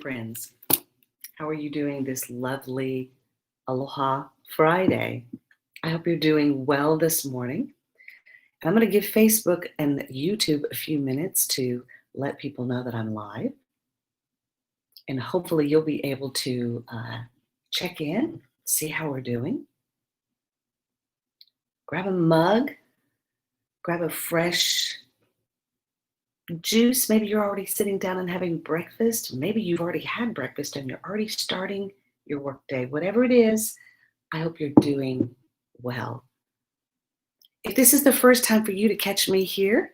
friends. How are you doing this lovely Aloha Friday? I hope you're doing well this morning. I'm going to give Facebook and YouTube a few minutes to let people know that I'm live. And hopefully you'll be able to check in, see how we're doing. Grab a mug, grab a fresh juice. Maybe you're already sitting down and having breakfast. Maybe you've already had breakfast and you're already starting your workday. Whatever it is, I hope you're doing well. If this is the first time for you to catch me here,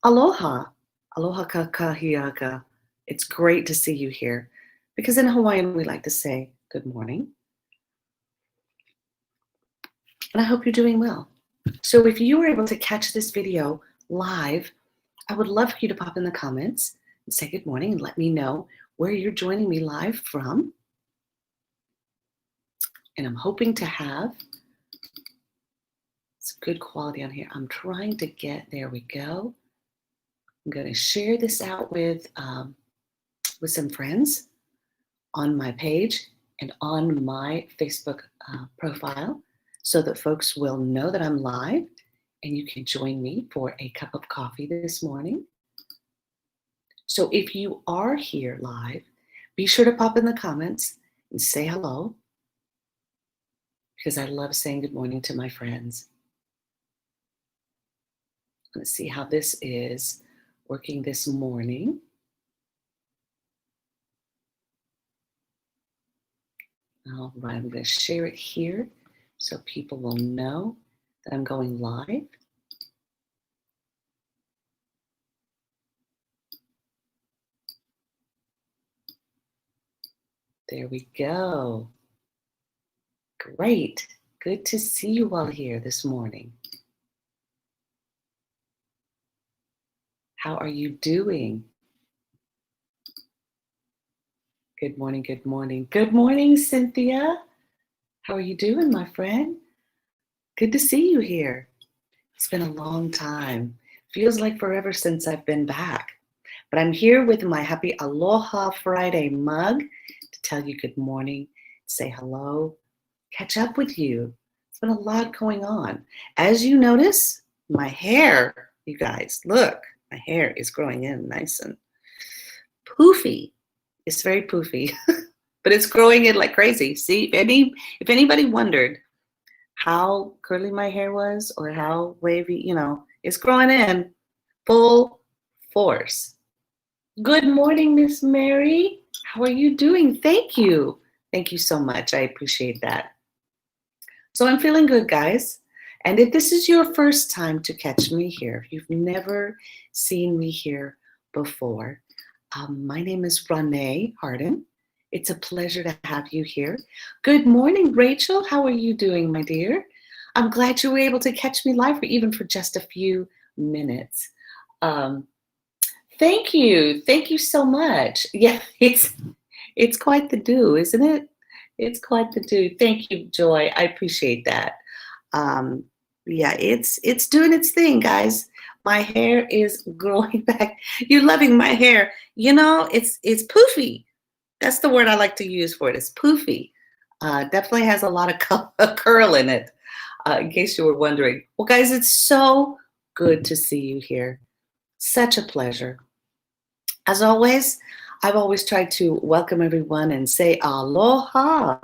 aloha. Aloha kakahiaka. It's great to see you here because in Hawaiian we like to say good morning. And I hope you're doing well. So if you were able to catch this video live, I would love for you to pop in the comments and say good morning and let me know where you're joining me live from. And I'm hoping to have some good quality on here. I'm trying to get, there we go. I'm going to share this out with some friends on my page and on my Facebook profile so that folks will know that I'm live and you can join me for a cup of coffee this morning. So if you are here live, be sure to pop in the comments and say hello because I love saying good morning to my friends. Let's see how this is working this morning. All right, I'm going to share it here so people will know that I'm going live. There we go. Great. Good to see you all here this morning. How are you doing? Good morning, good morning. Good morning, Cynthia. How are you doing, my friend? Good to see you here. It's been a long time. Feels like forever since I've been back. But I'm here with my happy Aloha Friday mug to tell you good morning, say hello, catch up with you. It's been a lot going on. As you notice, my hair, you guys, look, my hair is growing in nice and poofy. It's very poofy, but it's growing in like crazy. See, if anybody wondered how curly my hair was or how wavy, it's growing in full force. Good morning, Miss Mary. How are you doing? Thank you. Thank you so much. I appreciate that. So I'm feeling good, guys. And if this is your first time to catch me here, if you've never seen me here before, my name is Renee Harden. It's a pleasure to have you here. Good morning, Rachel. How are you doing, my dear? I'm glad you were able to catch me live for just a few minutes. Thank you. Thank you so much. Yeah, it's quite the do, isn't it? It's quite the do. Thank you, Joy. I appreciate that. Yeah, it's doing its thing, guys. My hair is growing back. You're loving my hair. It's poofy. That's the word I like to use for it. It's poofy. Definitely has a lot of curl in it, in case you were wondering. Well, guys, it's so good to see you here. Such a pleasure. As always, I've always tried to welcome everyone and say aloha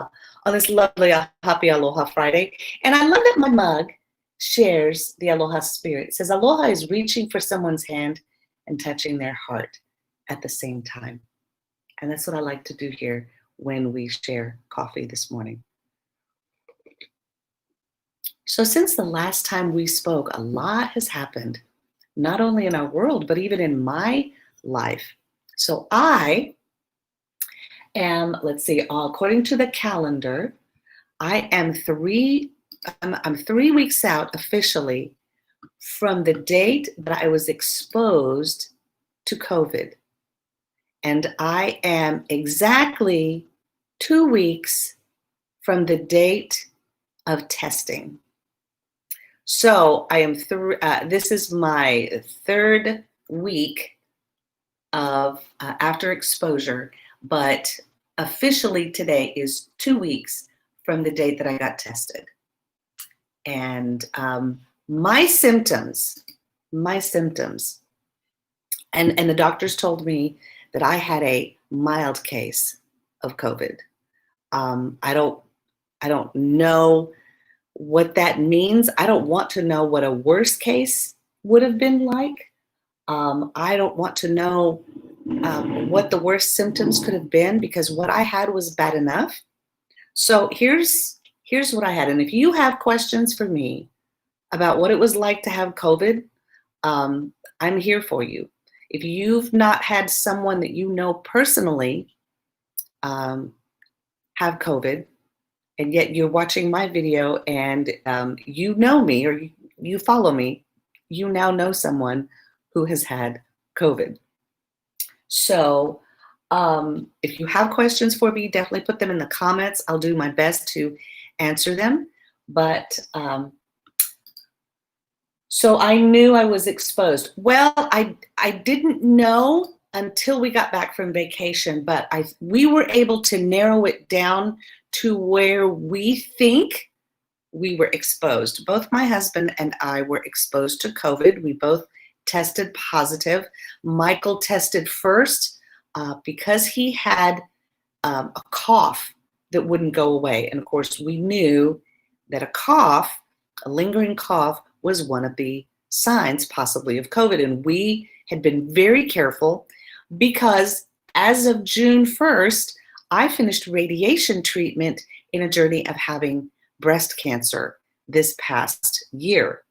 on this lovely happy Aloha Friday. And I love that my mug shares the aloha spirit. It says aloha is reaching for someone's hand and touching their heart at the same time. And that's what I like to do here when we share coffee this morning. So since the last time we spoke, a lot has happened, not only in our world, but even in my life. So I am, let's see, according to the calendar, I'm 3 weeks out officially from the date that I was exposed to COVID. And I am exactly 2 weeks from the date of testing. So I am this is my 3rd week of after exposure. but officially today is 2 weeks from the date that I got tested. And my symptoms, and the doctors told me that I had a mild case of COVID. I don't know what that means. I don't want to know what a worst case would have been like. I don't want to know what the worst symptoms could have been, because what I had was bad enough. So here's what I had. And if you have questions for me about what it was like to have COVID, I'm here for you. If you've not had someone that you know personally have COVID, and yet you're watching my video and you know me, or you follow me, you now know someone who has had COVID. So if you have questions for me, definitely put them in the comments. I'll do my best to answer them. But so I knew I was exposed. Well, I didn't know until we got back from vacation, but we were able to narrow it down to where we think we were exposed. Both my husband and I were exposed to COVID. We both tested positive. Michael tested first because he had a cough that wouldn't go away. And of course, we knew that a lingering cough, was one of the signs possibly of COVID. And we had been very careful because as of June 1st, I finished radiation treatment in a journey of having breast cancer this past year.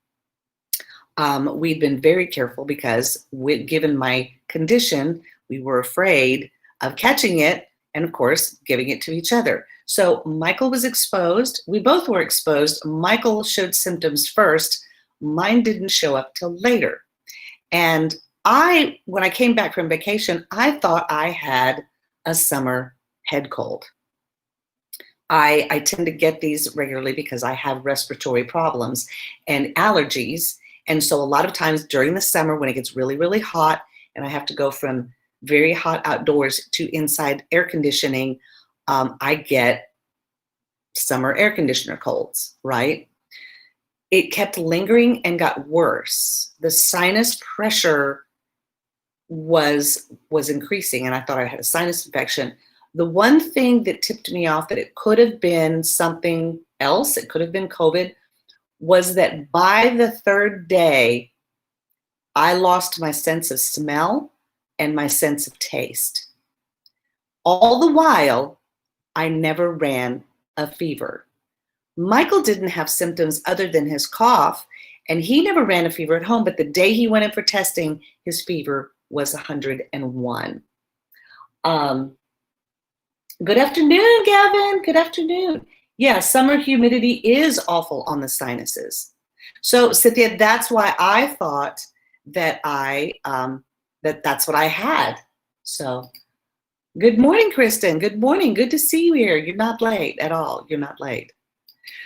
We'd been very careful because given my condition, we were afraid of catching it and, of course, giving it to each other. So Michael was exposed. We both were exposed. Michael showed symptoms first. Mine didn't show up till later. And when I came back from vacation, I thought I had a summer head cold. I tend to get these regularly because I have respiratory problems and allergies. And so a lot of times during the summer when it gets really, really hot and I have to go from very hot outdoors to inside air conditioning, I get summer air conditioner colds, right? It kept lingering and got worse. The sinus pressure was increasing, and I thought I had a sinus infection. The one thing that tipped me off that it could have been something else, it could have been COVID, was that by the third day, I lost my sense of smell and my sense of taste. All the while, I never ran a fever. Michael didn't have symptoms other than his cough, and he never ran a fever at home, but the day he went in for testing, his fever was 101. Good afternoon, Gavin. Good afternoon. Yeah, summer humidity is awful on the sinuses. So, Cynthia, that's why I thought that that's what I had. So, good morning, Kristen. Good morning. Good to see you here. You're not late at all. You're not late.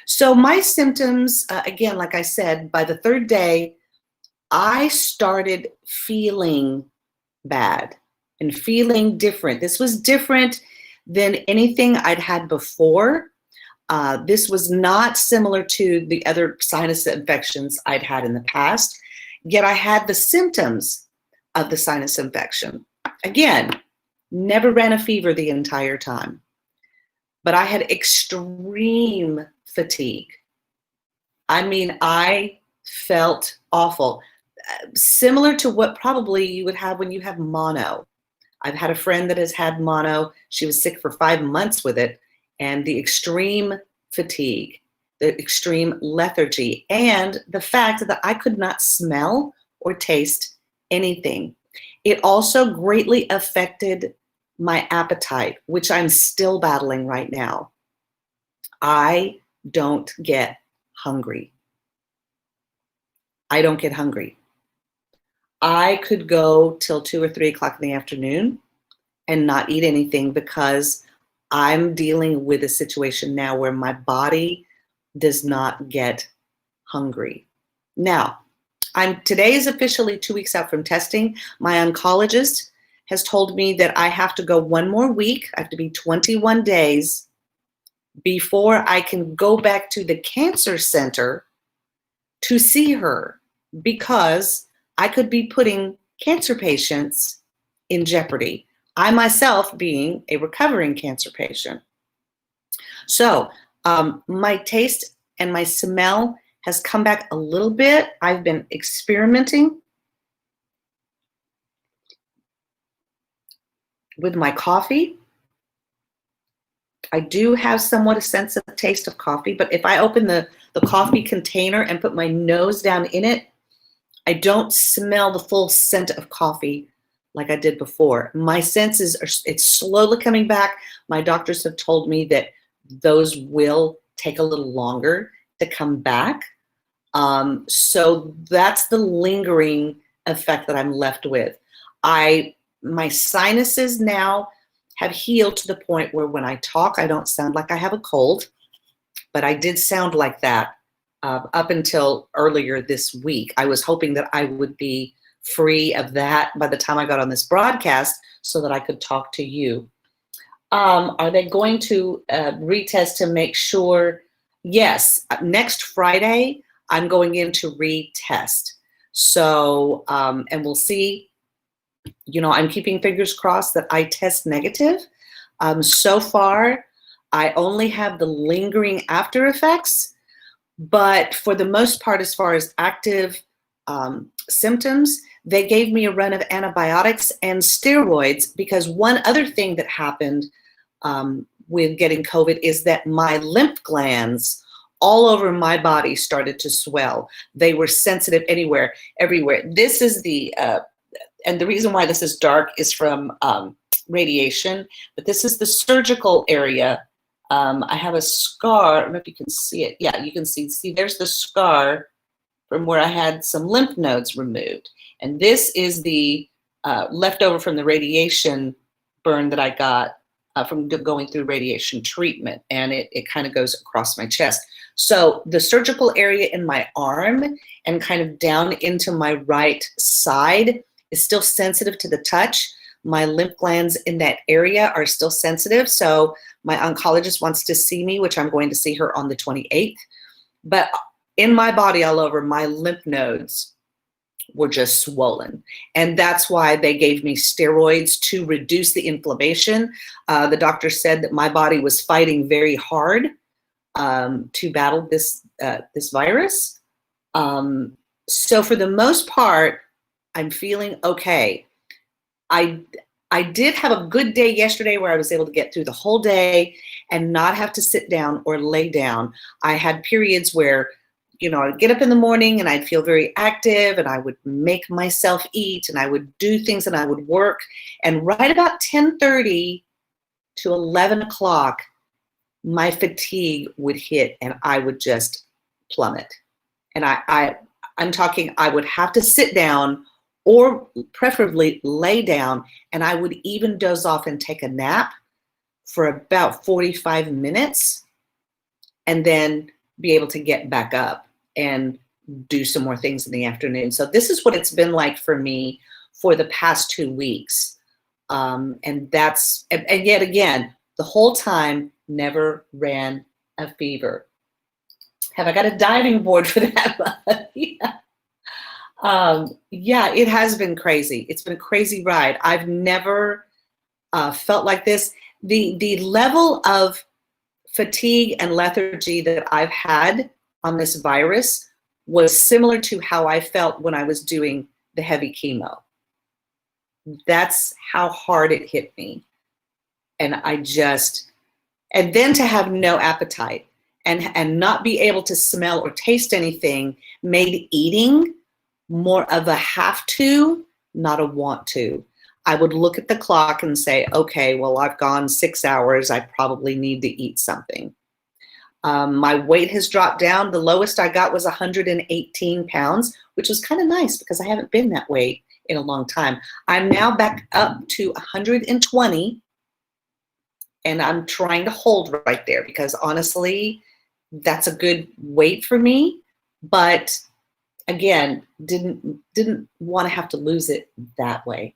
So my symptoms, again, like I said, by the third day, I started feeling bad and feeling different. This was different than anything I'd had before. This was not similar to the other sinus infections I'd had in the past, yet I had the symptoms of the sinus infection. Again, never ran a fever the entire time, but I had extreme fatigue. I mean, I felt awful. Similar to what probably you would have when you have mono. I've had a friend that has had mono. She was sick for 5 months with it, and the extreme fatigue, the extreme lethargy, and the fact that I could not smell or taste anything. It also greatly affected my appetite, which I'm still battling right now. I don't get hungry. I don't get hungry. I could go till 2 or 3 o'clock in the afternoon and not eat anything because I'm dealing with a situation now where my body does not get hungry. Now, today is officially 2 weeks out from testing. My oncologist has told me that I have to go one more week. I have to be 21 days before I can go back to the cancer center to see her, because I could be putting cancer patients in jeopardy. I myself being a recovering cancer patient. So my taste and my smell has come back a little bit. I've been experimenting with my coffee. I do have somewhat a sensitive taste of coffee, but if I open the coffee container and put my nose down in it, I don't smell the full scent of coffee like I did before. My senses it's slowly coming back. My doctors have told me that those will take a little longer to come back. So that's the lingering effect that I'm left with. My sinuses now have healed to the point where when I talk, I don't sound like I have a cold, but I did sound like that up until earlier this week. I was hoping that I would be free of that by the time I got on this broadcast so that I could talk to you. Are they going to retest to make sure? Yes, next Friday, I'm going in to retest. So, and we'll see. You know, I'm keeping fingers crossed that I test negative. So far, I only have the lingering after effects, but for the most part, as far as active symptoms, they gave me a run of antibiotics and steroids, because one other thing that happened with getting COVID is that my lymph glands all over my body started to swell. They were sensitive everywhere. This is and the reason why this is dark is from radiation, but this is the surgical area. I have a scar. I don't know if you can see it. Yeah, you can see there's the scar from where I had some lymph nodes removed. And this is the leftover from the radiation burn that I got from going through radiation treatment. And it kind of goes across my chest. So the surgical area in my arm and kind of down into my right side is still sensitive to the touch. My lymph glands in that area are still sensitive. So my oncologist wants to see me, which I'm going to see her on the 28th. But in my body all over, my lymph nodes were just swollen. And that's why they gave me steroids to reduce the inflammation. The doctor said that my body was fighting very hard to battle this virus. So for the most part, I'm feeling okay. I did have a good day yesterday where I was able to get through the whole day and not have to sit down or lay down. I had periods where, you know, I'd get up in the morning and I'd feel very active and I would make myself eat and I would do things and I would work. And right about 10:30 to 11 o'clock, my fatigue would hit and I would just plummet. And I'm talking, I would have to sit down or preferably lay down, and I would even doze off and take a nap for about 45 minutes and then be able to get back up and do some more things in the afternoon. So this is what it's been like for me for the past 2 weeks. And yet again, the whole time never ran a fever. Have I got a diving board for that? Yeah. Yeah, it has been crazy. It's been a crazy ride. I've never felt like this. The level of fatigue and lethargy that I've had on this virus was similar to how I felt when I was doing the heavy chemo. That's how hard it hit me. And and then to have no appetite and not be able to smell or taste anything made eating more of a have to, not a want to. I would look at the clock and say, okay, well, I've gone 6 hours. I probably need to eat something. My weight has dropped down. The lowest I got was 118 pounds, which was kind of nice because I haven't been that weight in a long time. I'm now back up to 120, and I'm trying to hold right there because honestly, that's a good weight for me. But again, didn't want to have to lose it that way.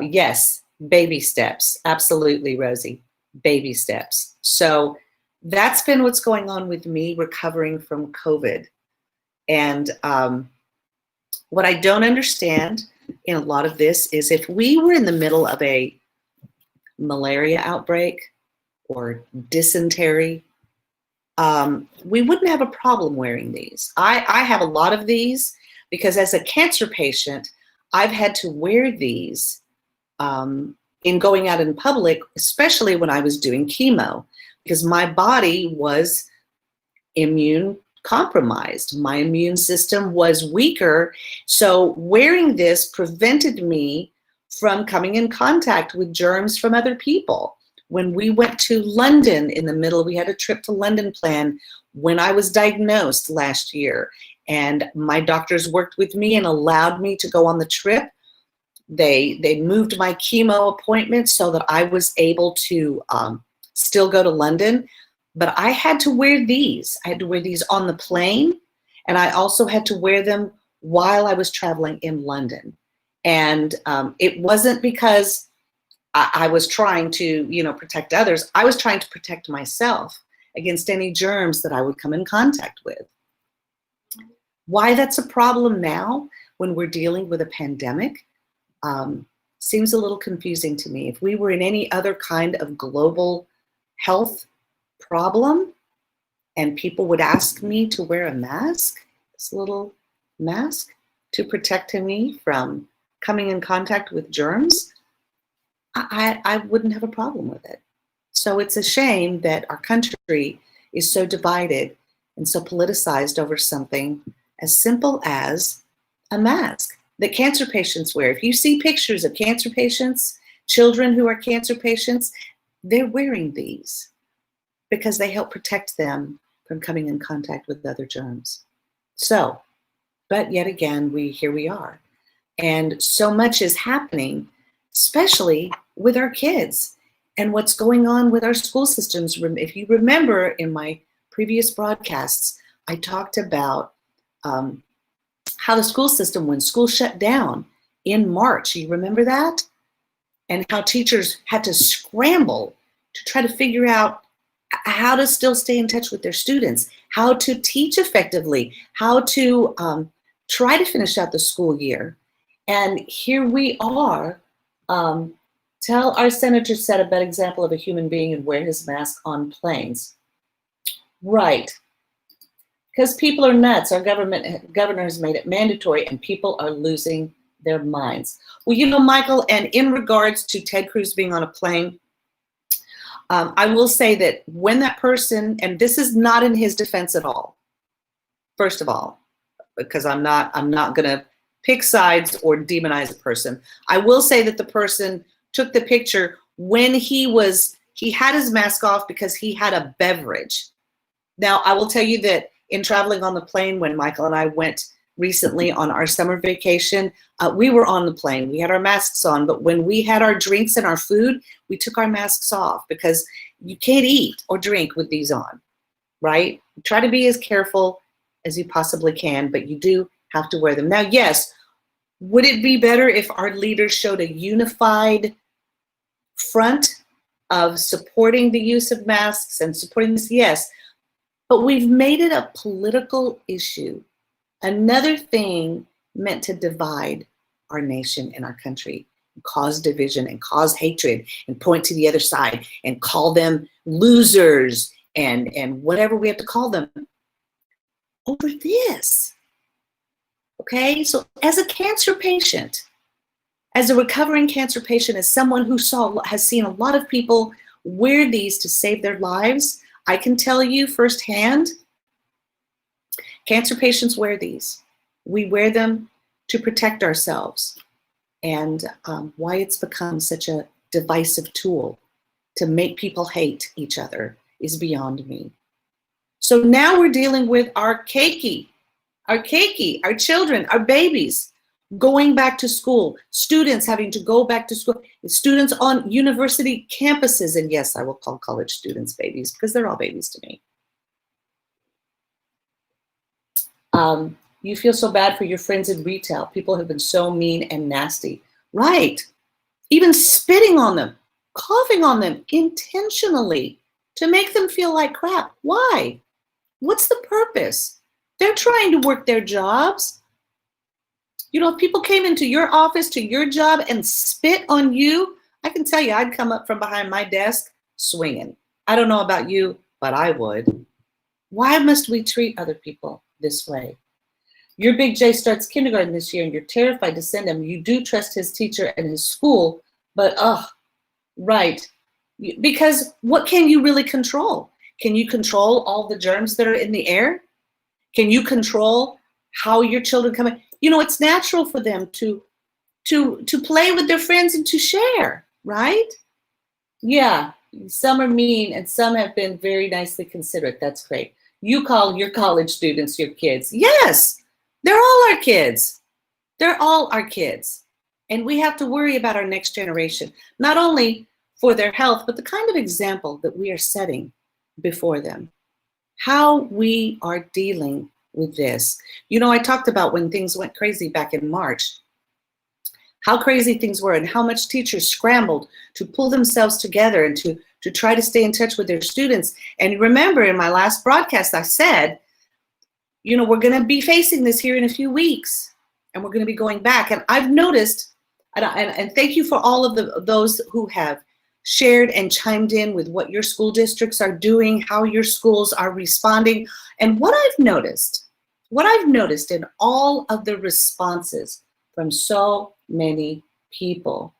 Yes, baby steps. Absolutely, Rosie. Baby steps. So that's been what's going on with me recovering from COVID. And what I don't understand in a lot of this is if we were in the middle of a malaria outbreak or dysentery, we wouldn't have a problem wearing these. I have a lot of these because as a cancer patient, I've had to wear these in going out in public, especially when I was doing chemo, because my body was immune compromised. My immune system was weaker. So wearing this prevented me from coming in contact with germs from other people. When we went to London in the middle, we had a trip to London planned when I was diagnosed last year. And my doctors worked with me and allowed me to go on the trip. They moved my chemo appointment so that I was able to still go to London. But I had to wear these. I had to wear these on the plane. And I also had to wear them while I was traveling in London. And it wasn't because I was trying to, protect others. I was trying to protect myself against any germs that I would come in contact with. Why that's a problem now when we're dealing with a pandemic seems a little confusing to me. If we were in any other kind of global health problem and people would ask me to wear a mask, this little mask, to protect me from coming in contact with germs, I wouldn't have a problem with it. So it's a shame that our country is so divided and so politicized over something as simple as a mask that cancer patients wear. If you see pictures of cancer patients, children who are cancer patients, they're wearing these because they help protect them from coming in contact with other germs. So, but yet again, here we are. And so much is happening, especially with our kids and what's going on with our school systems. If you remember in my previous broadcasts, I talked about how the school system, when school shut down in March, you remember that? And how teachers had to scramble to try to figure out how to still stay in touch with their students, how to teach effectively, how to try to finish out the school year. And here we are. Tell our senator set a bad example of a human being and wear his mask on planes. Right. Because people are nuts. Our governor has made it mandatory and people are losing their minds. Well, Michael, and in regards to Ted Cruz being on a plane, I will say that when that person, and this is not in his defense at all, first of all, because I'm not going to pick sides or demonize a person. I will say that the person took the picture when he had his mask off because he had a beverage. Now, I will tell you that in traveling on the plane, when Michael and I went recently on our summer vacation, we were on the plane. We had our masks on, but when we had our drinks and our food, we took our masks off because you can't eat or drink with these on, right? Try to be as careful as you possibly can, but you do have to wear them. Now, yes, would it be better if our leaders showed a unified front of supporting the use of masks and supporting this? Yes, but we've made it a political issue. Another thing meant to divide our nation and our country, cause division and cause hatred and point to the other side and call them losers and whatever we have to call them over this. Okay, so as a cancer patient, as a recovering cancer patient, as someone who has seen a lot of people wear these to save their lives, I can tell you firsthand, cancer patients wear these. We wear them to protect ourselves. And why it's become such a divisive tool to make people hate each other is beyond me. So now we're dealing with our keiki, our children, our babies going back to school, students having to go back to school, students on university campuses. And yes, I will call college students babies because they're all babies to me. You feel so bad for your friends in retail. People have been so mean and nasty. Right. even spitting on them, coughing on them intentionally to make them feel like crap. Why? What's the purpose? They're trying to work their jobs. You know, if people came into your office, to your job, and spit on you, I can tell you, I'd come up from behind my desk swinging. I don't know about you, but I would. Why must we treat other people this way? Your big J starts kindergarten this year and you're terrified to send him. You do trust his teacher and his school, but right. Because what can you really control? Can you control all the germs that are in the air? Can you control how your children come in? You know, it's natural for them to play with their friends and to share, right? Yeah, some are mean and some have been very nicely considerate. That's great. You call your college students your kids. Yes, they're all our kids. They're all our kids. And we have to worry about our next generation, not only for their health, but the kind of example that we are setting before them. How we are dealing with this. You know, I talked about when things went crazy back in March, how crazy things were and how much teachers scrambled to pull themselves together and to try to stay in touch with their students. And remember, in my last broadcast, I said, you know, we're going to be facing this here in a few weeks and we're going to be going back. And I've noticed, and thank you for all of those who have shared and chimed in with what your school districts are doing, how your schools are responding. And what I've noticed in all of the responses from so many people,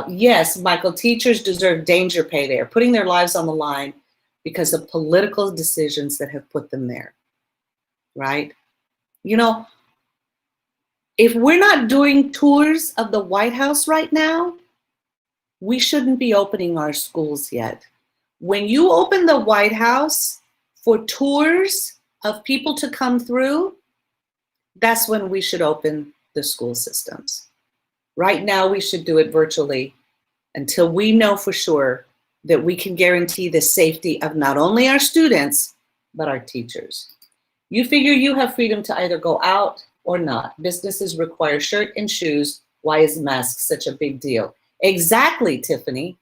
yes, Michael, teachers deserve danger pay. They are putting their lives on the line because of political decisions that have put them there, right? You know, if we're not doing tours of the White House right now, we shouldn't be opening our schools yet. When you open the White House for tours of people to come through, that's when we should open the school systems. Right now, we should do it virtually until we know for sure that we can guarantee the safety of not only our students, but our teachers. You figure you have freedom to either go out or not. Businesses require shirt and shoes. Why is mask such a big deal? Exactly, Tiffany.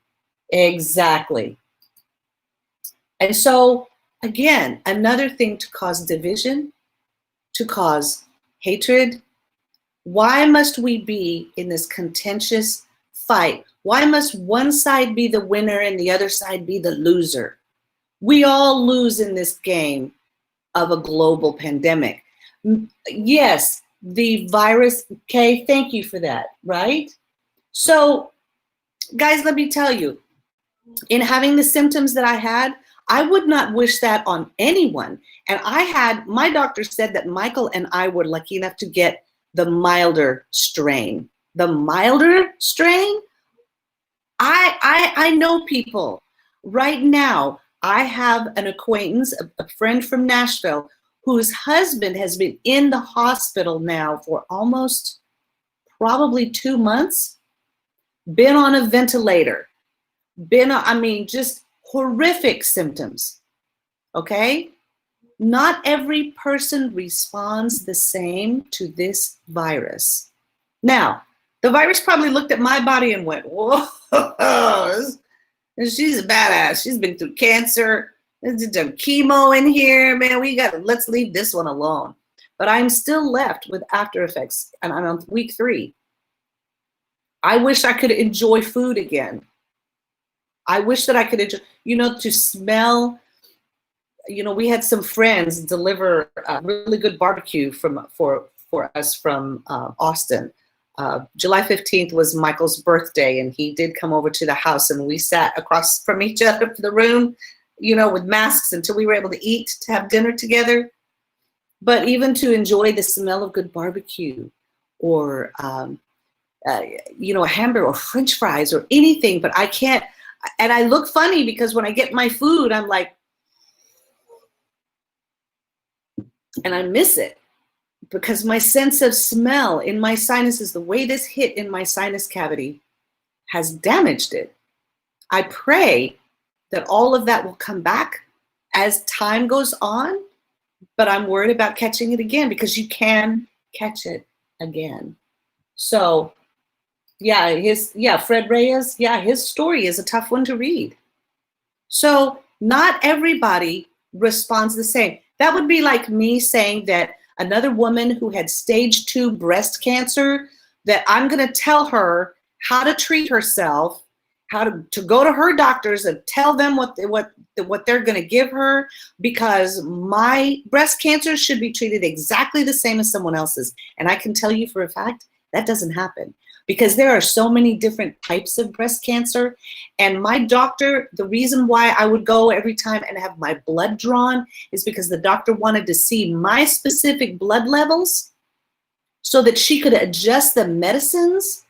Exactly. And so, again, another thing to cause division, to cause hatred. Why must we be in this contentious fight? Why must one side be the winner and the other side be the loser? We all lose in this game of a global pandemic. Yes, the virus, okay, thank you for that, right? So, guys, let me tell you, in having the symptoms that I had, I would not wish that on anyone. And my doctor said that Michael and I were lucky enough to get the milder strain. The milder strain? I know people. Right now, I have an acquaintance, a friend from Nashville, whose husband has been in the hospital now for almost probably 2 months, been on a ventilator, just horrific symptoms, okay? Not every person responds the same to this virus. Now, the virus probably looked at my body and went, whoa, she's a badass. She's been through cancer. There's some chemo in here, man. Let's leave this one alone. But I'm still left with after effects, and I'm on week 3. I wish I could enjoy food again. I wish that I could enjoy, to smell. We had some friends deliver a really good barbecue for us from Austin. July 15th was Michael's birthday, and he did come over to the house, and we sat across from each other in the room, with masks until we were able to eat, to have dinner together. But even to enjoy the smell of good barbecue, or a hamburger or French fries or anything, but I can't. And I look funny because when I get my food, I'm like, and I miss it because my sense of smell in my sinuses, the way this hit in my sinus cavity, has damaged it. I pray that all of that will come back as time goes on, but I'm worried about catching it again because you can catch it again. So Fred Reyes, his story is a tough one to read. So not everybody responds the same. That would be like me saying that another woman who had stage 2 breast cancer, that I'm going to tell her how to treat herself, how to go to her doctors and tell them what they're going to give her, because my breast cancer should be treated exactly the same as someone else's. And I can tell you for a fact that doesn't happen, because there are so many different types of breast cancer. And my doctor, the reason why I would go every time and have my blood drawn is because the doctor wanted to see my specific blood levels so that she could adjust the medicines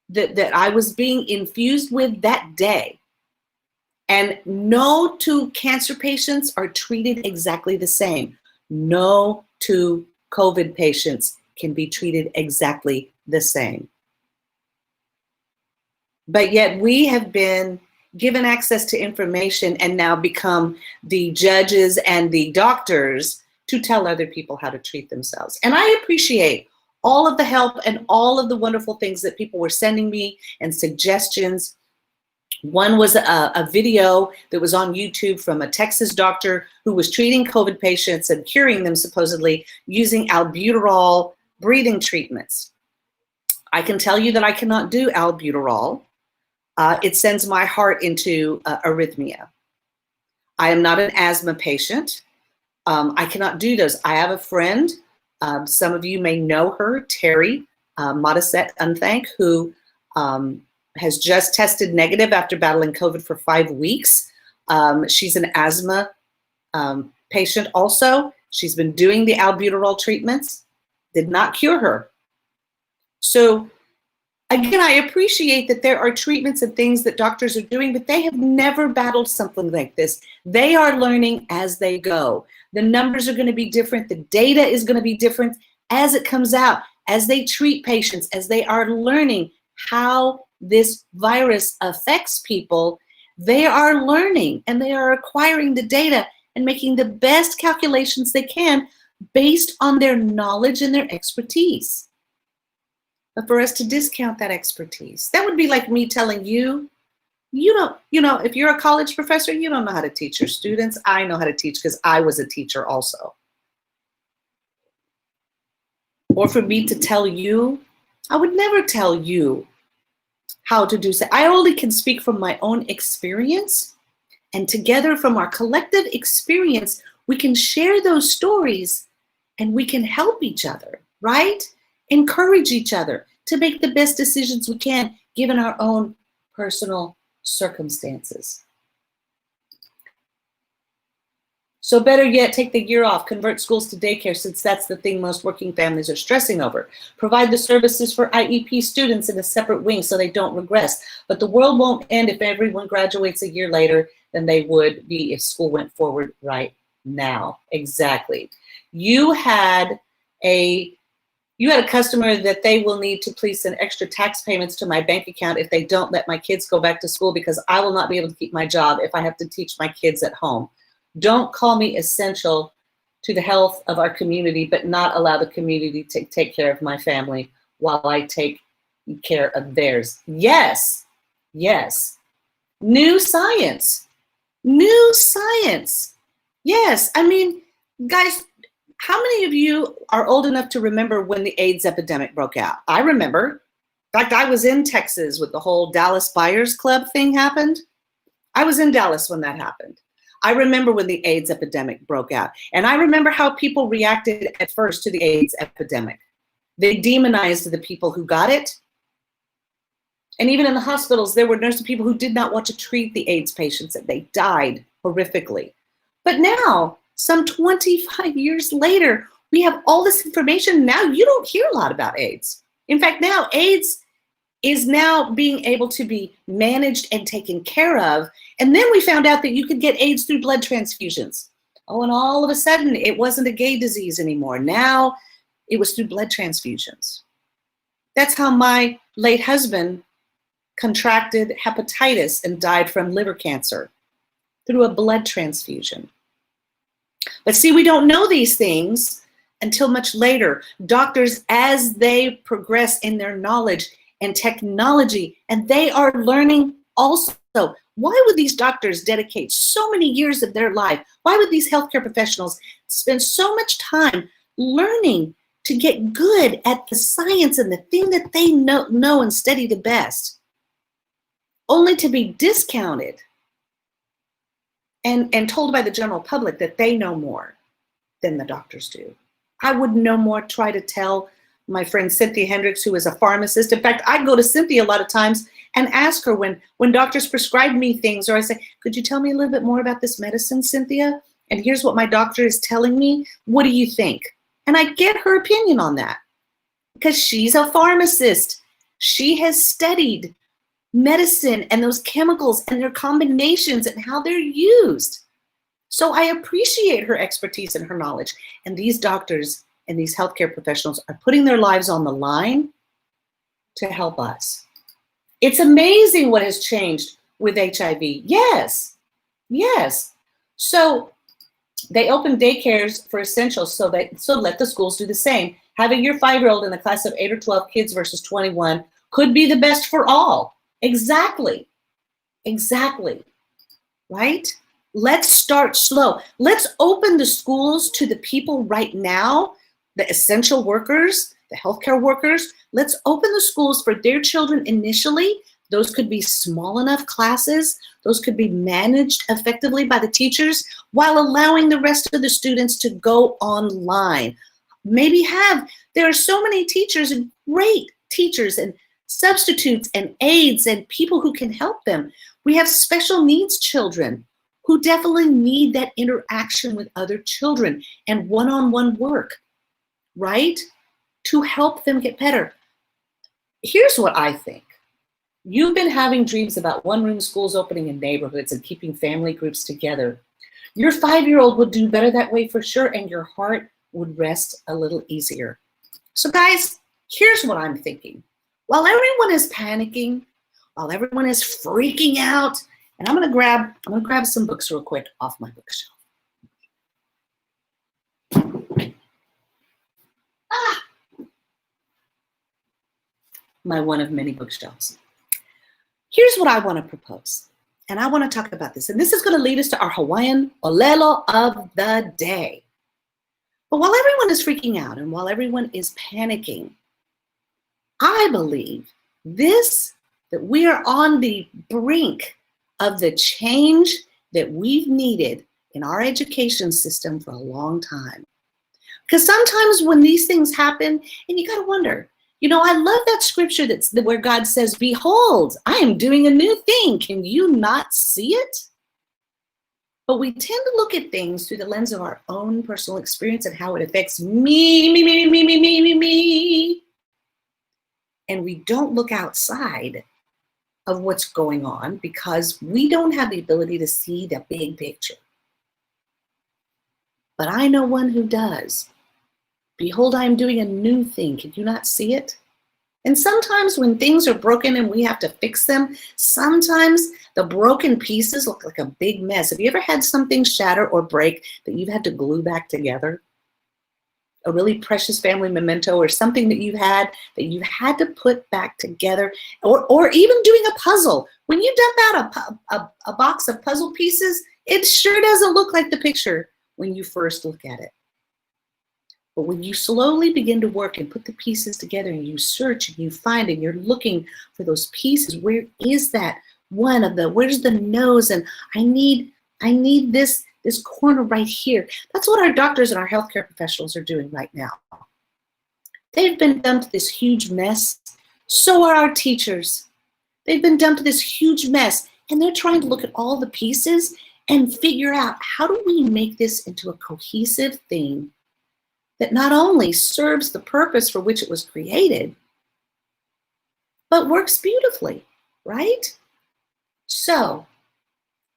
that I was being infused with that day. And no two cancer patients are treated exactly the same. No two COVID patients can be treated exactly the same. But yet we have been given access to information and now become the judges and the doctors to tell other people how to treat themselves. And I appreciate all of the help and all of the wonderful things that people were sending me and suggestions. One was a video that was on YouTube from a Texas doctor who was treating COVID patients and curing them supposedly using albuterol breathing treatments. I can tell you that I cannot do albuterol. It sends my heart into arrhythmia. I am not an asthma patient. I cannot do those. I have a friend, some of you may know her, Terry Modisette Unthank, who has just tested negative after battling COVID for 5 weeks. She's an asthma patient also. She's been doing the albuterol treatments, did not cure her. So again, I appreciate that there are treatments and things that doctors are doing, but they have never battled something like this. They are learning as they go. The numbers are going to be different. The data is going to be different as it comes out, as they treat patients, as they are learning how this virus affects people. They are learning and they are acquiring the data and making the best calculations they can based on their knowledge and their expertise. But for us to discount that expertise, that would be like me telling you, if you're a college professor, you don't know how to teach your students. I know how to teach because I was a teacher also. Or for me to tell you, I would never tell you how to do so. I only can speak from my own experience, and together from our collective experience, we can share those stories and we can help each other, right? Encourage each other to make the best decisions we can given our own personal circumstances. So better yet, take the year off, convert schools to daycare since that's the thing most working families are stressing over. Provide the services for IEP students in a separate wing so they don't regress. But the world won't end if everyone graduates a year later than they would be if school went forward right now. Exactly. You had a customer that they will need to please send extra tax payments to my bank account if they don't let my kids go back to school because I will not be able to keep my job if I have to teach my kids at home. Don't call me essential to the health of our community, but not allow the community to take care of my family while I take care of theirs. Yes, yes. New science. New science. Yes, I mean, guys, how many of you are old enough to remember when the AIDS epidemic broke out? I remember. In fact, I was in Texas when the whole Dallas Buyers Club thing happened. I was in Dallas when that happened. I remember when the AIDS epidemic broke out. And I remember how people reacted at first to the AIDS epidemic. They demonized the people who got it. And even in the hospitals, there were nursing people who did not want to treat the AIDS patients and they died horrifically. But now, some 25 years later, we have all this information. Now you don't hear a lot about AIDS. In fact, now AIDS is now being able to be managed and taken care of. And then we found out that you could get AIDS through blood transfusions. Oh, and all of a sudden it wasn't a gay disease anymore. Now it was through blood transfusions. That's how my late husband contracted hepatitis and died from liver cancer, through a blood transfusion. But see, we don't know these things until much later. Doctors, as they progress in their knowledge and technology, and they are learning also. Why would these doctors dedicate so many years of their life? Why would these healthcare professionals spend so much time learning to get good at the science and the thing that they know and study the best, only to be discounted and told by the general public that they know more than the doctors do? I would no more try to tell my friend Cynthia Hendricks, who is a pharmacist. In fact, I go to Cynthia a lot of times and ask her when doctors prescribe me things, or I say, could you tell me a little bit more about this medicine, Cynthia? And here's what my doctor is telling me. What do you think? And I get her opinion on that because she's a pharmacist. She has studied medicine and those chemicals and their combinations and how they're used. So I appreciate her expertise and her knowledge. And these doctors and these healthcare professionals are putting their lives on the line to help us. It's amazing what has changed with HIV. Yes, yes. So they open daycares for essentials, so let the schools do the same. Having your 5-year-old in a class of 8 or 12 kids versus 21 could be the best for all. Exactly, exactly, right? Let's start slow. Let's open the schools to the people right now, the essential workers, the healthcare workers. Let's open the schools for their children initially. Those could be small enough classes. Those could be managed effectively by the teachers while allowing the rest of the students to go online. Maybe there are so many teachers and great teachers and substitutes and aides and people who can help them. We have special needs children who definitely need that interaction with other children and one-on-one work, right? To help them get better. Here's what I think. You've been having dreams about one-room schools opening in neighborhoods and keeping family groups together. Your 5-year-old would do better that way for sure, and your heart would rest a little easier. So guys, here's what I'm thinking. While everyone is panicking, while everyone is freaking out, and I'm gonna grab some books real quick off my bookshelf. My one of many bookshelves. Here's what I want to propose, and I want to talk about this, and this is going to lead us to our Hawaiian ōlelo of the day. But while everyone is freaking out and while everyone is panicking, I believe that we are on the brink of the change that we've needed in our education system for a long time. Because sometimes when these things happen, and you got to wonder, I love that scripture where God says, behold, I am doing a new thing. Can you not see it? But we tend to look at things through the lens of our own personal experience and how it affects me. And we don't look outside of what's going on because we don't have the ability to see the big picture. But I know one who does. Behold, I am doing a new thing. Can you not see it? And sometimes when things are broken and we have to fix them, sometimes the broken pieces look like a big mess. Have you ever had something shatter or break that you've had to glue back together? A really precious family memento or something that you've had to put back together, or even doing a puzzle. When you dump out a box of puzzle pieces, it sure doesn't look like the picture when you first look at it. But when you slowly begin to work and put the pieces together and you search and you find and you're looking for those pieces, where is that where's the nose? And I need this corner right here. That's what our doctors and our healthcare professionals are doing right now. They've been dumped this huge mess. So are our teachers. They've been dumped this huge mess, and they're trying to look at all the pieces and figure out, how do we make this into a cohesive thing that not only serves the purpose for which it was created, but works beautifully, right? So,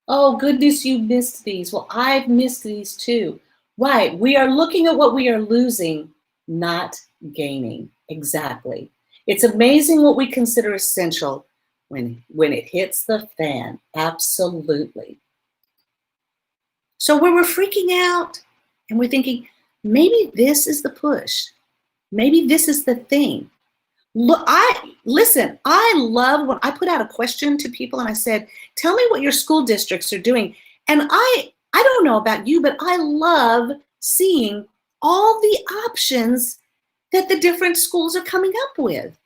oh goodness, you missed these. Well, I've missed these too. Right, we are looking at what we are losing, not gaining. Exactly. It's amazing what we consider essential when it hits the fan. Absolutely. So when we're freaking out and we're thinking, maybe this is the push. Maybe this is the thing. Look, listen, I love when I put out a question to people and I said, tell me what your school districts are doing. And I don't know about you, but I love seeing all the options that the different schools are coming up with.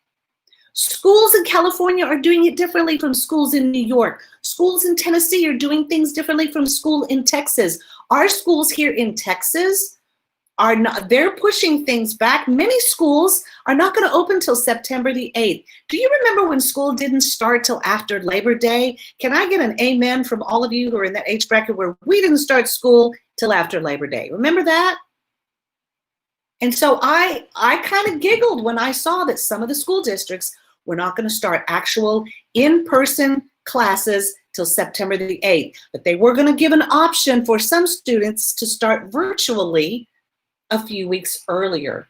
Schools in California are doing it differently from schools in New York. Schools in Tennessee are doing things differently from school in Texas. Our schools here in Texas are not, they're pushing things back. Many schools are not going to open till September the 8th. Do you remember when school didn't start till after Labor Day? Can I get an amen from all of you who are in that age bracket where we didn't start school till after Labor Day? Remember that? And so I kind of giggled when I saw that some of the school districts were not going to start actual in-person classes till September the 8th, but they were going to give an option for some students to start virtually a few weeks earlier.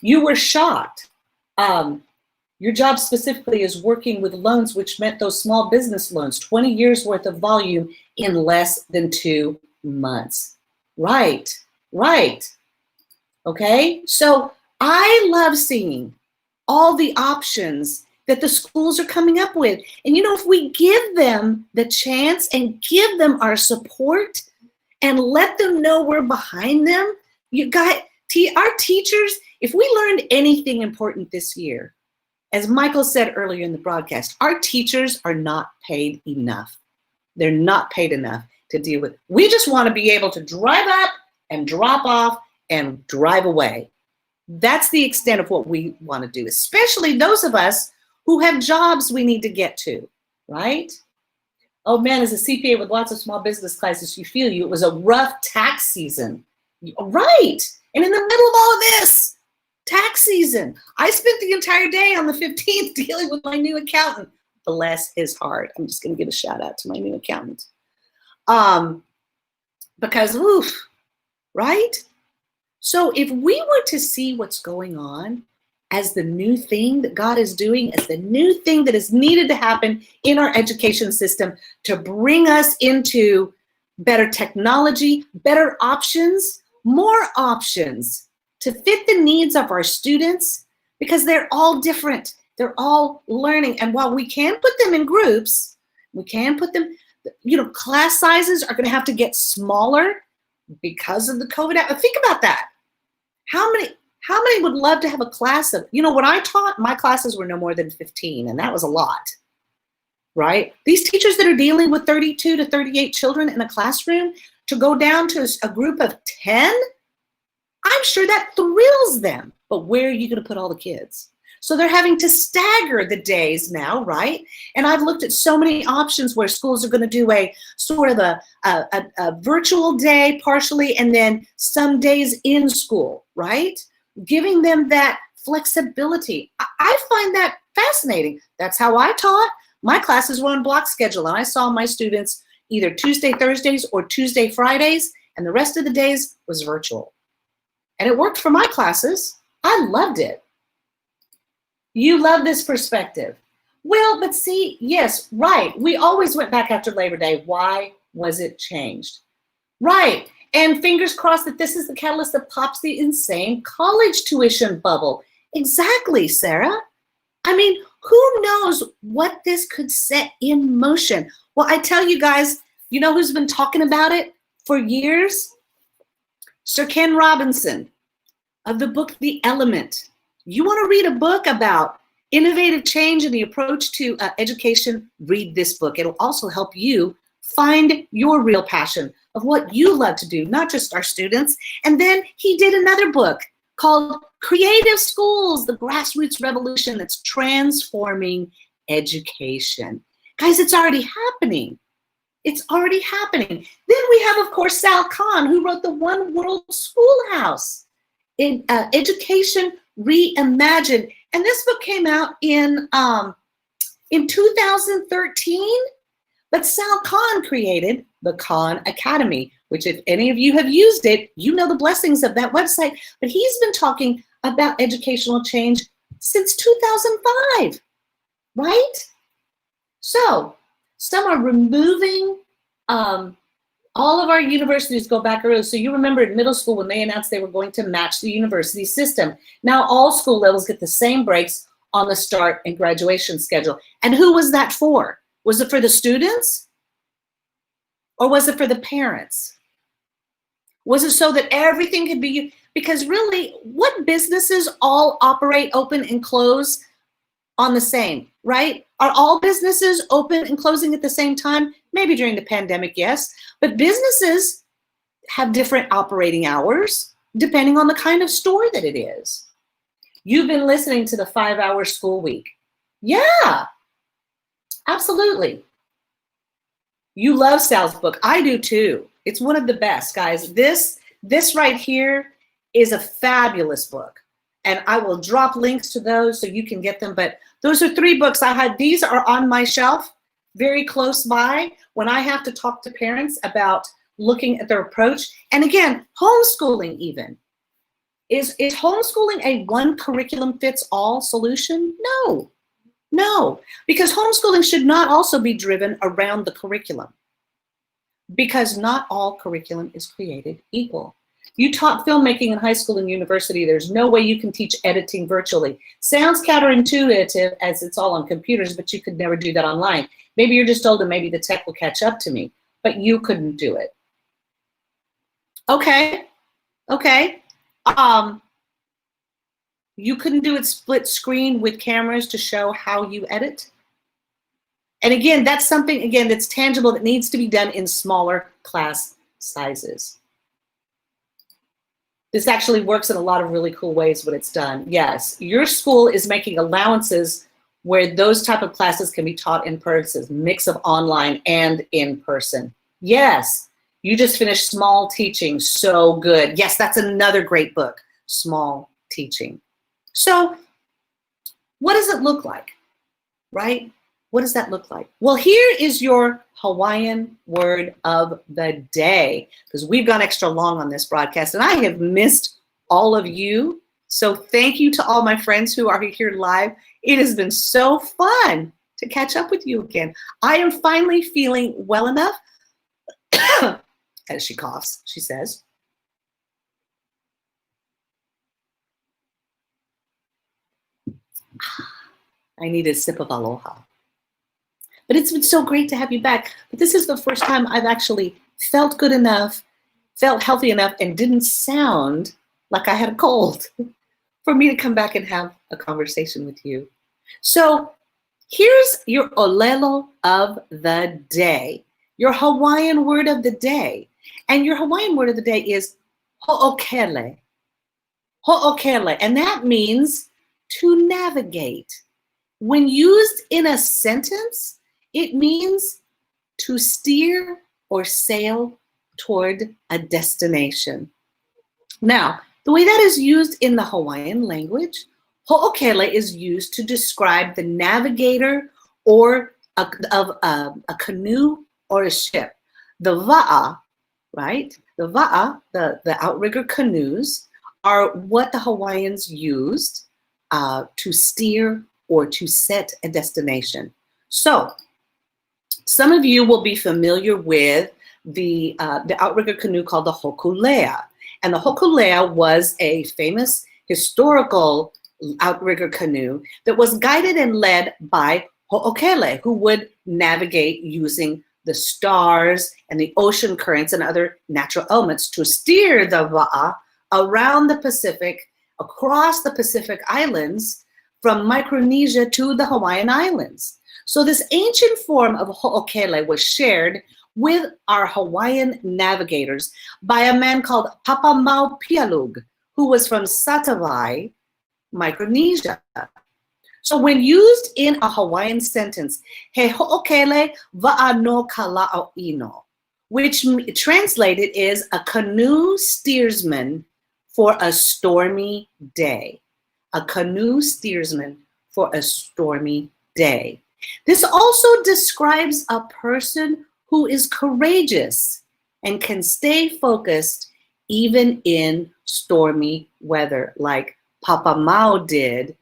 You were shocked. Your job specifically is working with loans, which meant those small business loans, 20 years worth of volume in less than 2 months. Right, right. Okay, so I love seeing all the options that the schools are coming up with. And you know, if we give them the chance and give them our support and let them know we're behind them, you got our teachers, if we learned anything important this year, as Michael said earlier in the broadcast, our teachers are not paid enough. They're not paid enough to deal with. We just want to be able to drive up and drop off and drive away. That's the extent of what we want to do, especially those of us who have jobs we need to get to, right? Oh man, as a CPA with lots of small business classes, you feel you. It was a rough tax season, right? And in the middle of all of this, tax season, I spent the entire day on the 15th dealing with my new accountant. Bless his heart. I'm just going to give a shout out to my new accountant. Because, oof, right? So if we were to see what's going on as the new thing that God is doing, as the new thing that is needed to happen in our education system to bring us into better technology, better options, more options to fit the needs of our students, because they're all different. They're all learning. And while we can put them in groups, we can put them, you know, class sizes are going to have to get smaller because of the COVID. Think about that. How many would love to have a class of, you know, when I taught, my classes were no more than 15, and that was a lot, right? These teachers that are dealing with 32 to 38 children in a classroom, to go down to a group of 10, I'm sure that thrills them. But where are you going to put all the kids? So they're having to stagger the days now, right? And I've looked at so many options where schools are going to do a sort of a virtual day partially, and then some days in school, right? Giving them that flexibility. I find that fascinating. That's how I taught. My classes were on block schedule, and I saw my students either Tuesday, Thursdays, or Tuesday, Fridays, and the rest of the days was virtual. And it worked for my classes. I loved it. You love this perspective. Well, but see, yes, right. We always went back after Labor Day. Why was it changed? Right. And fingers crossed that this is the catalyst that pops the insane college tuition bubble. Exactly, Sarah. I mean, who knows what this could set in motion? Well, I tell you guys, you know who's been talking about it for years? Sir Ken Robinson of the book, The Element. You want to read a book about innovative change in the approach to education, read this book. It'll also help you find your real passion of what you love to do, not just our students. And then he did another book called Creative Schools, the Grassroots Revolution that's transforming education. Guys, it's already happening. It's already happening. Then we have, of course, Sal Khan, who wrote the One World Schoolhouse in Education Reimagined. And this book came out in 2013, but Sal Khan created the Khan Academy, which if any of you have used it, you know the blessings of that website. But he's been talking about educational change since 2005, right? So some are removing All of our universities go back early. So you remember in middle school when they announced they were going to match the university system. Now all school levels get the same breaks on the start and graduation schedule. And who was that for? Was it for the students? Or was it for the parents? Was it so that everything could be, because really, what businesses all operate open and close on the same, right? Are all businesses open and closing at the same time? Maybe during the pandemic, yes. But businesses have different operating hours depending on the kind of store that it is. You've been listening to the 5-hour school week. Yeah, absolutely. You love Sal's book. I do too. It's one of the best, guys. This right here is a fabulous book. And I will drop links to those so you can get them. But those are 3 books I had. These are on my shelf, very close by, when I have to talk to parents about looking at their approach. And again, homeschooling even. Is homeschooling a one curriculum fits all solution? No, no, because homeschooling should not also be driven around the curriculum, because not all curriculum is created equal. You taught filmmaking in high school and university. There's no way you can teach editing virtually. Sounds counterintuitive as it's all on computers, but you could never do that online. Maybe you're just old and maybe the tech will catch up to me, but you couldn't do it. Okay, okay. You couldn't do it split screen with cameras to show how you edit. And again, that's something, again, that's tangible that needs to be done in smaller class sizes. This actually works in a lot of really cool ways when it's done. Yes, your school is making allowances where those type of classes can be taught in person, mix of online and in person. Yes, you just finished Small Teaching, so good. Yes, that's another great book, Small Teaching. So what does it look like, right? What does that look like? Well, here is your Hawaiian word of the day, because we've gone extra long on this broadcast and I have missed all of you. So thank you to all my friends who are here live. It has been so fun to catch up with you again. I am finally feeling well enough, as she coughs, she says. I need a sip of aloha. But it's been so great to have you back. But this is the first time I've actually felt good enough, felt healthy enough, and didn't sound like I had a cold for me to come back and have a conversation with you. So here's your ōlelo of the day, your Hawaiian word of the day. And your Hawaiian word of the day is ho'okele. Ho'okele, and that means to navigate. When used in a sentence, it means to steer or sail toward a destination. Now, the way that is used in the Hawaiian language, ho'okele is used to describe the navigator or of a canoe or a ship. The va'a, right? The va'a, the outrigger canoes, are what the Hawaiians used to steer or to set a destination. So some of you will be familiar with the outrigger canoe called the hokulea. And the hokulea was a famous historical outrigger canoe that was guided and led by ho'okele, who would navigate using the stars and the ocean currents and other natural elements to steer the va'a around the Pacific, across the Pacific Islands, from Micronesia to the Hawaiian Islands. So this ancient form of ho'okele was shared with our Hawaiian navigators by a man called Papamau Pialug, who was from Satawai, Micronesia. So when used in a Hawaiian sentence, he ho'okele va'a no kala'o'ino, which translated is a canoe steersman for a stormy day. A canoe steersman for a stormy day. This also describes a person who is courageous and can stay focused even in stormy weather, like Papa Mao did,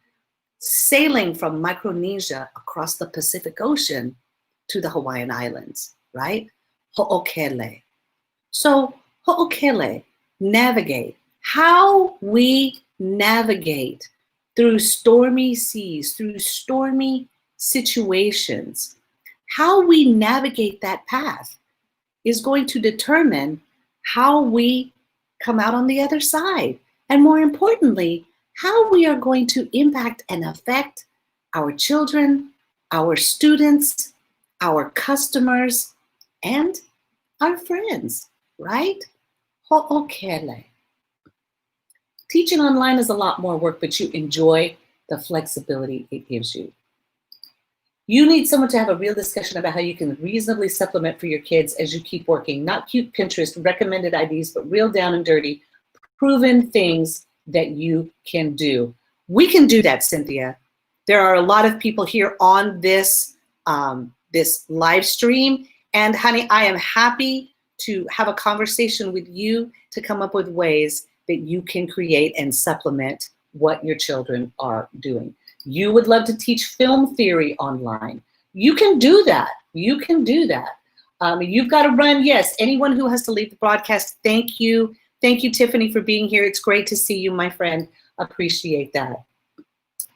sailing from Micronesia across the Pacific Ocean to the Hawaiian Islands, right? Ho'okele. So ho'okele, navigate. How we navigate through stormy seas, through stormy situations, how we navigate that path is going to determine how we come out on the other side. And more importantly, how we are going to impact and affect our children, our students, our customers, and our friends, right? Ho'okele. Teaching online is a lot more work, but you enjoy the flexibility it gives you. You need someone to have a real discussion about how you can reasonably supplement for your kids as you keep working. Not cute Pinterest recommended ideas, but real down and dirty, proven things that you can do. We can do that, Cynthia. There are a lot of people here on this, this live stream. And honey, I am happy to have a conversation with you to come up with ways that you can create and supplement what your children are doing. You would love to teach film theory online. You can do that. You can do that. You've got to run. Yes, anyone who has to leave the broadcast, thank you. Thank you, Tiffany, for being here. It's great to see you, my friend. Appreciate that.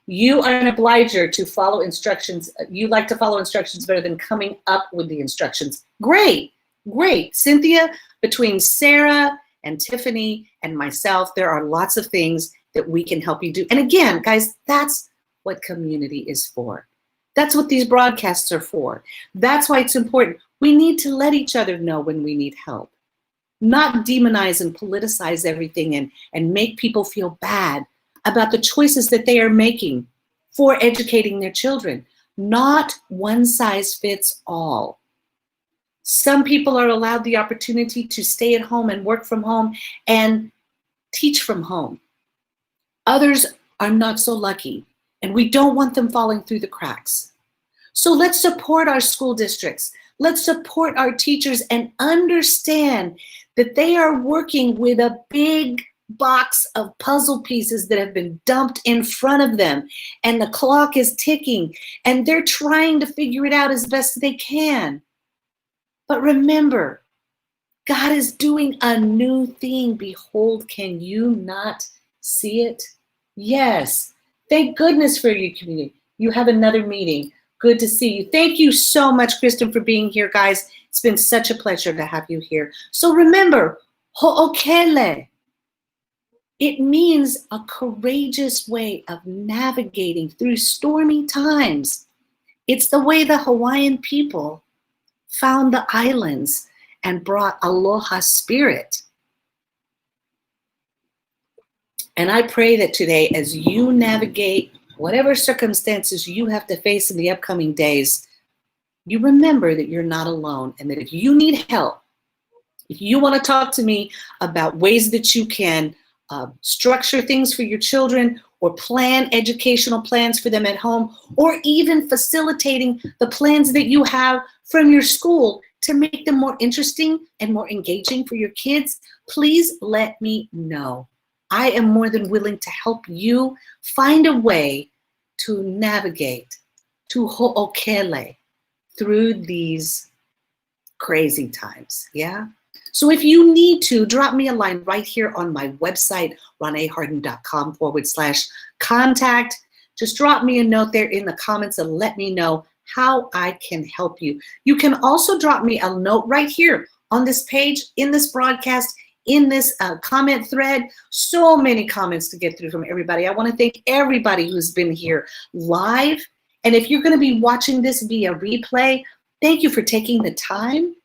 You are an obliger to follow instructions. You like to follow instructions better than coming up with the instructions. Great, great. Cynthia, between Sarah and Tiffany and myself, there are lots of things that we can help you do. And again, guys, that's what community is for. That's what these broadcasts are for. That's why it's important. We need to let each other know when we need help, not demonize and politicize everything and make people feel bad about the choices that they are making for educating their children. Not one size fits all. Some people are allowed the opportunity to stay at home and work from home and teach from home. Others are not so lucky, and we don't want them falling through the cracks. So let's support our school districts. Let's support our teachers and understand that they are working with a big box of puzzle pieces that have been dumped in front of them, and the clock is ticking, and they're trying to figure it out as best they can. But remember, God is doing a new thing. Behold, can you not see it? Yes. Thank goodness for your community. You have another meeting. Good to see you. Thank you so much, Kristen, for being here, guys. It's been such a pleasure to have you here. So remember, ho'okele. It means a courageous way of navigating through stormy times. It's the way the Hawaiian people found the islands and brought aloha spirit. And I pray that today, as you navigate whatever circumstances you have to face in the upcoming days, you remember that you're not alone, and that if you need help, if you want to talk to me about ways that you can structure things for your children, or plan educational plans for them at home, or even facilitating the plans that you have from your school to make them more interesting and more engaging for your kids, please let me know. I am more than willing to help you find a way to navigate, to ho'okele through these crazy times, yeah? So if you need to, drop me a line right here on my website, roneharden.com/contact. Just drop me a note there in the comments and let me know how I can help you. You can also drop me a note right here on this page, in this broadcast, in this comment thread. So many comments to get through from everybody. I want to thank everybody who's been here live. And if you're going to be watching this via replay, thank you for taking the time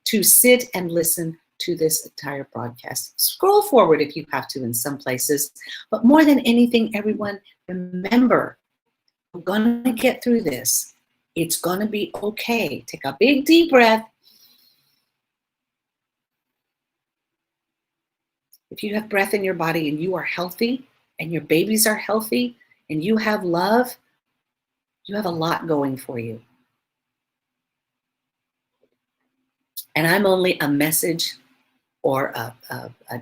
to sit and listen to this entire broadcast. Scroll forward if you have to in some places. But more than anything, everyone, remember, we're going to get through this. It's going to be okay. Take a big deep breath. If you have breath in your body and you are healthy and your babies are healthy and you have love, you have a lot going for you. And I'm only a message or a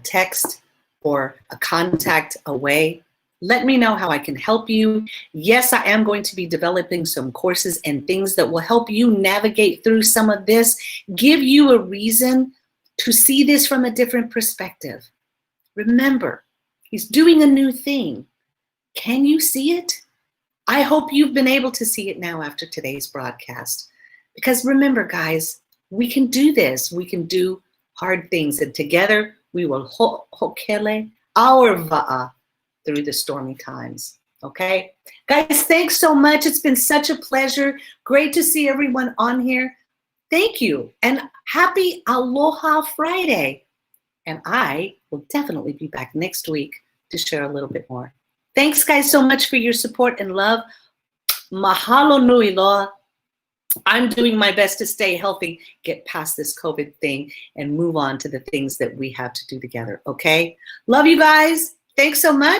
text or a contact away. Let me know how I can help you. Yes, I am going to be developing some courses and things that will help you navigate through some of this, give you a reason to see this from a different perspective. Remember, he's doing a new thing. Can you see it? I hope you've been able to see it now after today's broadcast. Because remember, guys, we can do this. We can do hard things. And together, we will hokele our va'a through the stormy times. Okay? Guys, thanks so much. It's been such a pleasure. Great to see everyone on here. Thank you. And happy Aloha Friday. And I will definitely be back next week to share a little bit more. Thanks, guys, so much for your support and love. Mahalo nui loa. I'm doing my best to stay healthy, get past this COVID thing, and move on to the things that we have to do together, okay? Love you guys. Thanks so much.